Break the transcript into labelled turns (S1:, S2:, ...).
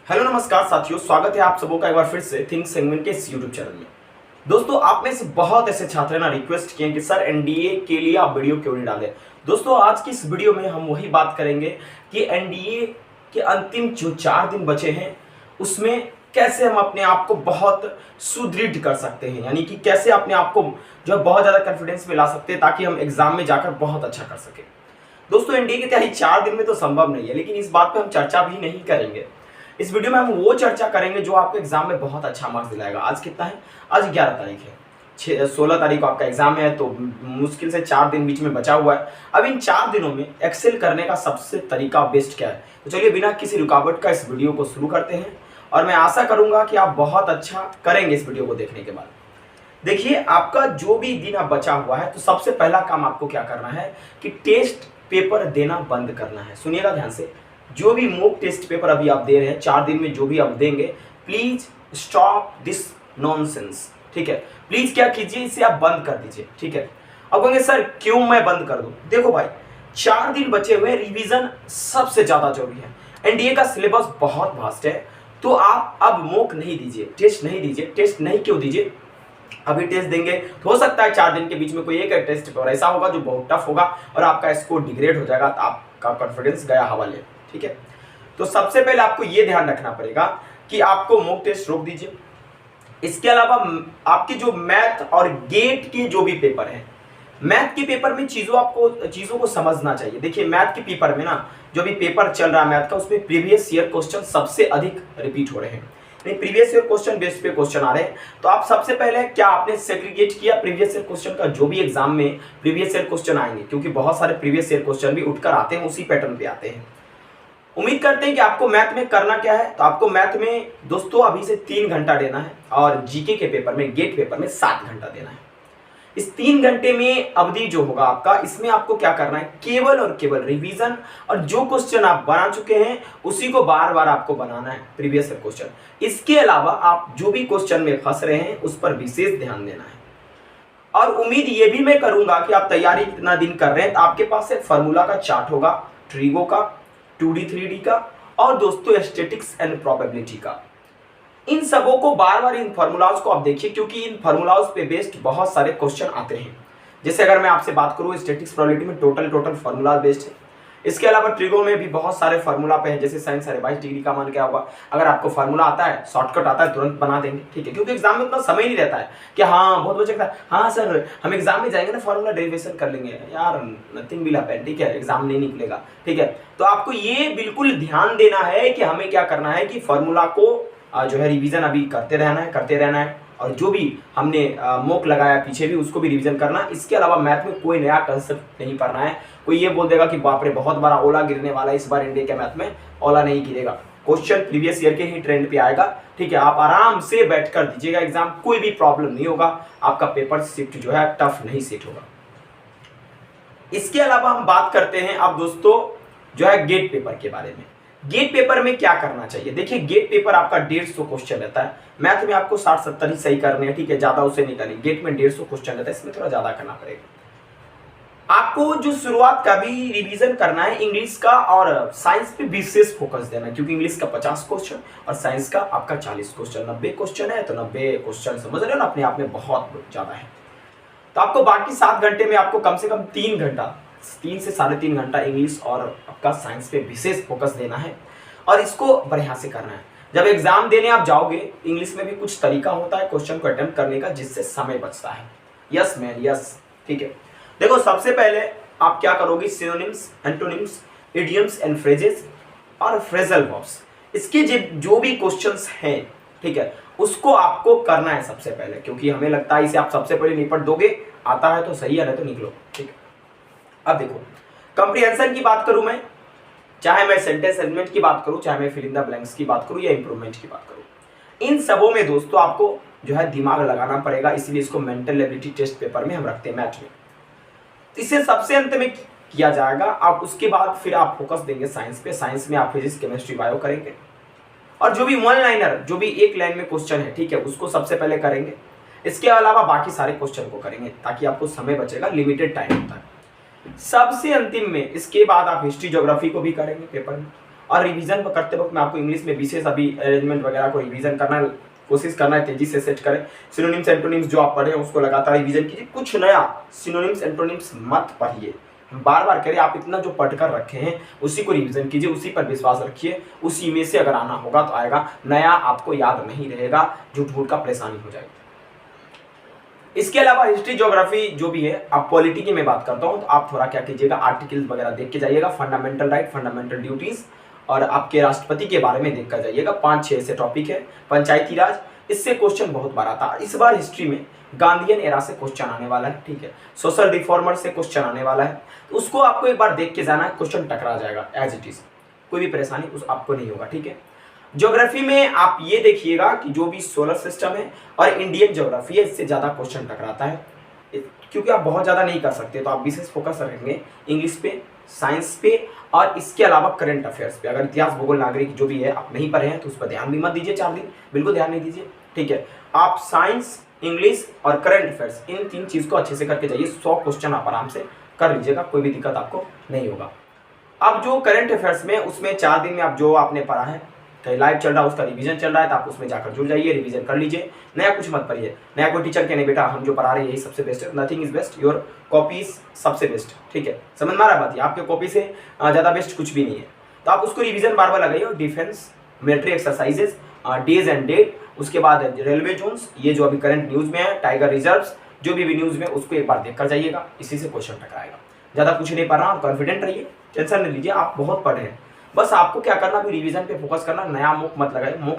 S1: Hello नमस्कार साथियों, स्वागत है आप सबों का एक बार फिर से थिंक सेगमेंट के इस यूट्यूब चैनल में। दोस्तों, आप में से बहुत ऐसे छात्र हैं ना रिक्वेस्ट किए कि सर एनडीए के लिए आप वीडियो क्यों नहीं डालें। दोस्तों, आज की इस वीडियो में हम वही बात करेंगे कि एनडीए के अंतिम जो 4 दिन बचे हैं उसमें कैसे हम अपने आप को बहुत सुदृढ़ कर सकते हैं, यानी कि कैसे अपने आप को जो है बहुत ज़्यादा कॉन्फिडेंस में ला सकते हैं ताकि हम एग्जाम में जाकर बहुत अच्छा कर सकें। दोस्तों, एनडीए की तैयारी 4 दिन में तो संभव नहीं है, लेकिन इस बात पर हम चर्चा भी नहीं करेंगे। इस वीडियो में हम वो चर्चा करेंगे जो आपको एग्जाम में बहुत अच्छा मार्क्स दिलाएगा। आज कितना है? आज 11 तारीख है। 16 तारीख को आपका एग्जाम है, तो मुश्किल से 4 दिन बीच में बचा हुआ है। अब इन 4 दिनों में एक्सेल करने का सबसे तरीका बेस्ट क्या है, तो चलिए बिना किसी रुकावट का इस वीडियो को शुरू करते हैं और मैं आशा करूंगा कि आप बहुत अच्छा करेंगे इस वीडियो को देखने के बाद। देखिए, आपका जो भी दिन अब बचा हुआ है, तो सबसे पहला काम आपको क्या करना है कि टेस्ट पेपर देना बंद करना है। सुनिएगा ध्यान से, जो भी मॉक टेस्ट पेपर अभी आप दे रहे हैं 4 दिन में, जो भी आप देंगे, प्लीज स्टॉप दिस नॉनसेंस। ठीक है, प्लीज क्या कीजिए, इसे आप बंद कर दीजिए। ठीक है, अब कहेंगे सर क्यों मैं बंद कर दूं? देखो भाई, 4 दिन बचे हुए, रिवीजन सबसे ज्यादा जरूरी है। एनडीए का सिलेबस बहुत वास्ट है, तो आप अब मॉक नहीं दीजिए, टेस्ट नहीं दीजिए। टेस्ट नहीं क्यों दीजिए? अभी टेस्ट देंगे तो हो सकता है 4 दिन के बीच में कोई एक टेस्ट पेपर ऐसा होगा जो बहुत टफ होगा और आपका स्कोर डिग्रेड हो जाएगा, तो आपका कॉन्फिडेंस गया हवाले। ठीक है, तो सबसे पहले आपको यह ध्यान रखना पड़ेगा कि आपको मॉक टेस्ट रोक दीजिए। इसके अलावा आपके जो मैथ और गेट के जो भी पेपर हैं, मैथ के पेपर में चीजों को समझना चाहिए। देखिए, मैथ के पेपर में ना जो भी पेपर चल रहा है मैथ का, उसमें प्रीवियस ईयर क्वेश्चन सबसे अधिक रिपीट हो रहे हैं। प्रीवियस ईयर क्वेश्चन बेस पे क्वेश्चन आ रहे हैं, तो आप सबसे पहले क्या आपने सेग्रीगेट किया प्रीवियस ईयर क्वेश्चन का? जो भी एग्जाम में प्रीवियस ईयर क्वेश्चन आएंगे, क्योंकि बहुत सारे प्रीवियस ईयर क्वेश्चन भी उठकर आते हैं, उसी पैटर्न पे आते हैं। उम्मीद करते हैं कि आपको मैथ में करना क्या है। तो आपको मैथ में दोस्तों अभी से 3 घंटा देना है और जीके के पेपर में, गेट पेपर में 7 घंटा देना है। इस 3 घंटे में अवधि जो होगा आपका, इसमें आपको क्या करना है, केवल और केवल रिवीजन और जो क्वेश्चन आप बना चुके हैं उसी को बार बार आपको बनाना है, प्रीवियस ईयर क्वेश्चन। इसके अलावा आप जो भी क्वेश्चन में फंस रहे हैं उस पर विशेष ध्यान देना है। और उम्मीद ये भी मैं करूंगा कि आप तैयारी इतना दिन कर रहे हैं तो आपके पास एक फॉर्मूला का चार्ट होगा, ट्रिगो का, 2D 3D का और दोस्तों स्टैटिक्स एंड प्रोबेबिलिटी का। इन सबों को बार बार इन फार्मूलाज को आप देखिए, क्योंकि इन फार्मूलाज पे बेस्ड बहुत सारे क्वेश्चन आते हैं। जैसे अगर मैं आपसे बात करूं, स्टैटिक्स प्रोबेबिलिटी में टोटल फार्मूला बेस्ड है। इसके अलावा ट्रिगो में भी बहुत सारे फार्मूला पे हैं, जैसे साइन 22.5 डिग्री का मान क्या होगा। अगर आपको फार्मूला आता है, शॉर्टकट आता है, तुरंत बना देंगे। ठीक है, क्योंकि एग्जाम में उतना समय नहीं रहता है कि हाँ बहुत बच्चे कहता है हाँ सर हम एग्जाम में जाएंगे ना फार्मूला डेरिवेशन कर लेंगे। यार नथिंग विल हैपन। ठीक है, एग्जाम नहीं निकलेगा। ठीक है, तो आपको ये बिल्कुल ध्यान देना है कि हमें क्या करना है कि फार्मूला को जो है रिवीजन अभी करते रहना है और जो भी हमने मॉक लगाया पीछे भी उसको भी रिवीजन करना। इसके अलावा मैथ में कोई नया कंसेप्ट नहीं पढ़ना है। कोई ये बोल देगा कि बाप रे बहुत बड़ा ओला गिरने वाला है, इस बार इंडिया के मैथ में ओला नहीं गिरेगा। क्वेश्चन प्रीवियस ईयर के ही ट्रेंड पे आएगा। ठीक है, आप आराम से बैठ कर दीजिएगा एग्जाम, कोई भी प्रॉब्लम नहीं होगा, आपका पेपर शिफ्ट जो है टफ नहीं सेट होगा। इसके अलावा हम बात करते हैं अब दोस्तों जो है गेट पेपर के बारे में। गेट पेपर में क्या करना चाहिए? देखिए, गेट पेपर आपका 150 क्वेश्चन रहता है। मैथ में आपको 60-70 ही सही करने हैं। ठीक है, ज्यादा उसे नहीं करनी। गेट में 150 क्वेश्चन रहता है, इसमें थोड़ा ज्यादा करना पड़ेगा। आपको जो शुरुआत का भी रिवीजन करना है इंग्लिश का और साइंस पे विशेष फोकस देना है, क्योंकि इंग्लिश का 50 क्वेश्चन और साइंस का आपका 40 क्वेश्चन, 90 क्वेश्चन है। तो 90 क्वेश्चन समझ रहे हो ना, अपने आप में बहुत ज्यादा है। तो आपको बाकी 7 घंटे में आपको कम से कम 3 घंटा, 3 से 3.5 घंटा इंग्लिश और आपका साइंस पे विशेष फोकस देना है और इसको बढ़िया से करना है। जब एग्जाम देने आप जाओगे, इंग्लिश में भी कुछ तरीका होता है क्वेश्चन को अटेम्प्ट करने का, जिससे समय बचता है। Yes man yes. ठीक है, देखो सबसे पहले आप क्या करोगे, synonyms, antonyms, idioms and phrases और फ्रेजल वर्ब्स, इसके जो भी क्वेश्चंस हैं, ठीक है, उसको आपको करना है सबसे पहले, क्योंकि हमें लगता है इसे आप सबसे पहले निपट दोगे, आता है तो सही है, नहीं तो निकलो। ठीक है, अब देखो कॉम्प्रिहेंशन की बात करूं मैं, चाहे मैं सेंटेंस एलिमेंट की बात करूं, चाहे मैं फिल इन द ब्लैंक्स की बात करूं या इंप्रूवमेंट की बात करूं, इन सबों में दोस्तों आपको जो है दिमाग लगाना पड़ेगा। इसलिए इसको मेंटल एबिलिटी टेस्ट पेपर में हम रखते हैं मैथ में। इसे सबसे अंत में किया जाएगा। आप उसके बाद फिर आप फोकस देंगे साइंस पे। साइंस में आप फिजिक्स, केमिस्ट्री, बायो करेंगे और जो भी वन लाइनर, जो भी एक लाइन में क्वेश्चन है, ठीक है, उसको सबसे पहले करेंगे। इसके अलावा बाकी सारे क्वेश्चन को करेंगे ताकि आपको समय बचेगा, लिमिटेड टाइम होता है। सबसे अंतिम में इसके बाद आप हिस्ट्री, ज्योग्राफी को भी करेंगे पेपर में और रिवीजन करते वक्त मैं आपको इंग्लिश में विशेष अभी अरेंजमेंट वगैरह को रिवीजन करना कोशिश करना है, तेजी से सेट करें। सिनोनिम्स एंटोनिम्स जो आप पढ़े हैं उसको लगातार रिवीजन कीजिए, कुछ नया सिनोनिम्स एंटोनिम्स मत पढ़िए, बार बार करें। आप इतना जो पढ़ कर रखे हैं उसी को रिवीजन कीजिए, उसी पर विश्वास रखिए, उसी में से अगर आना होगा तो आएगा, नया आपको याद नहीं रहेगा, झूठ मूठ का परेशानी हो जाएगी। इसके अलावा हिस्ट्री ज्योग्राफी जो भी है, आप पॉलिटी की मैं बात करता हूँ, तो आप थोड़ा क्या कीजिएगा, आर्टिकल्स वगैरह देख के जाइएगा, फंडामेंटल राइट, फंडामेंटल ड्यूटीज, और आपके राष्ट्रपति के बारे में देख कर जाइएगा। 5-6 ऐसे टॉपिक है। पंचायती राज, इससे क्वेश्चन बहुत बार आता है। इस बार हिस्ट्री में गांधीयन एरा से क्वेश्चन आने वाला है, ठीक है। सोशल रिफॉर्मर से क्वेश्चन आने वाला है, तो उसको आपको एक बार देख के जाना है, क्वेश्चन टकरा जाएगा एज इट इज, कोई भी परेशानी उस आपको नहीं होगा, ठीक है। ज्योग्राफी में आप ये देखिएगा कि जो भी सोलर सिस्टम है और इंडियन ज्योग्राफी है, इससे ज़्यादा क्वेश्चन टकराता है, क्योंकि आप बहुत ज़्यादा नहीं कर सकते, तो आप विशेष फोकस रखेंगे इंग्लिश पे, साइंस पे, और इसके अलावा करंट अफेयर्स पे। अगर इतिहास, भूगोल, नागरिक जो भी है आप नहीं पढ़े हैं तो उस पर ध्यान भी मत दीजिए, 4 दिन बिल्कुल ध्यान नहीं दीजिए, ठीक है। आप साइंस, इंग्लिश और करंट अफेयर्स, इन 3 चीज़ को अच्छे से करके जाइए। 100 क्वेश्चन आप आराम से कर लीजिएगा, कोई भी दिक्कत आपको नहीं होगा। अब जो करंट अफेयर्स में, उसमें 4 दिन में आप जो आपने पढ़ा है, कहीं लाइव चल रहा है, उसका रिवीजन चल रहा है, तो आप उसमें जाकर जुड़ जाइए, रिवीजन कर लीजिए, नया कुछ मत पढ़िए। नया कोई टीचर कहने बेटा हम जो पढ़ा रहे हैं यही सबसे बेस्ट है, nothing is best, your copies सबसे बेस्ट, ठीक है, समझ में आ रहा बात है, आपके कॉपी से ज़्यादा बेस्ट कुछ भी नहीं है। तो आप उसको रिवीजन बार बार लगाइए। Defence, military exercises, days and date, उसके बाद रेलवे जोन्स, ये जो अभी करंट न्यूज़ में है, टाइगर रिजर्व्स, जो भी न्यूज़ में, उसको एक बार देख कर जाइएगा, इसी से क्वेश्चन टकराएगा। ज़्यादा कुछ नहीं पढ़ रहा, आप कॉन्फिडेंट रहिए, टेंशन नहीं लीजिए, आप बहुत पढ़े हैं, बस आपको क्या करना, अभी रिवीजन पे फोकस करना, नया मुख मत लगाइए। मुख